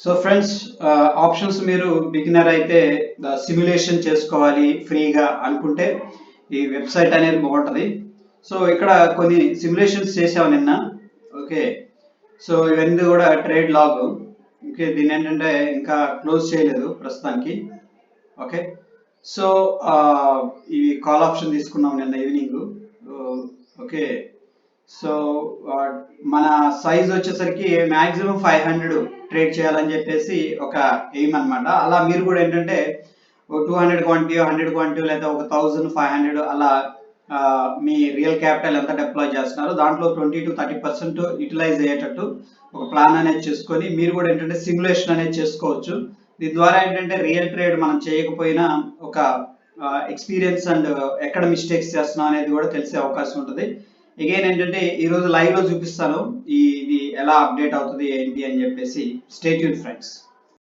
So friends, options మీరు beginner అయితే simulation చేసుకోవాలి ఫ్రీగా అనుకుంటే ఈ వెబ్సైట్ అనేది బాగుంటుంది. సో ఇక్కడ కొన్ని సిమ్యులేషన్స్ చేసాము నిన్న. ఓకే, సో ఇవన్నీ కూడా ట్రేడ్ లాగ్. ఓకే, దీన్ని ఏంటంటే ఇంకా క్లోజ్ చేయలేదు ప్రస్తుతానికి. ఓకే, సో ఈ కాల్ ఆప్షన్ తీసుకున్నాం నిన్న ఈవినింగ్. ఓకే, సో మన సైజ్ వచ్చేసరికి మ్యాక్సిమం 500 ట్రేడ్ చేయాలని చెప్పేసి ఒక ఎయిమ్ అనమాట. అలా మీరు కూడా ఏంటంటే 200 క్వాంటిటీ, 100 క్వాంటిటీ లేదా ఒక 1500 అలా మీ రియల్ క్యాపిటల్ ఎంత డిప్లాయ్ చేస్తున్నారో దాంట్లో 20 to 30% యూటిలైజ్ అయ్యేటట్టు ఒక ప్లాన్ అనేది చేసుకొని మీరు కూడా ఏంటంటే సిమ్యులేషన్ అనేది చేసుకోవచ్చు. దీని ద్వారా ఏంటంటే రియల్ ట్రేడ్ మనం చేయకపోయినా ఒక ఎక్స్పీరియన్స్ అండ్ ఎక్కడ మిస్టేక్స్ చేస్తున్నాం అనేది కూడా తెలిసే అవకాశం ఉంటుంది. అగైన్ ఏంటంటే ఈరోజు లైవ్ లో చూపిస్తాను ఇది ఎలా అప్డేట్ అవుతుంది ఏంటి అని చెప్పేసి. Stay tuned friends.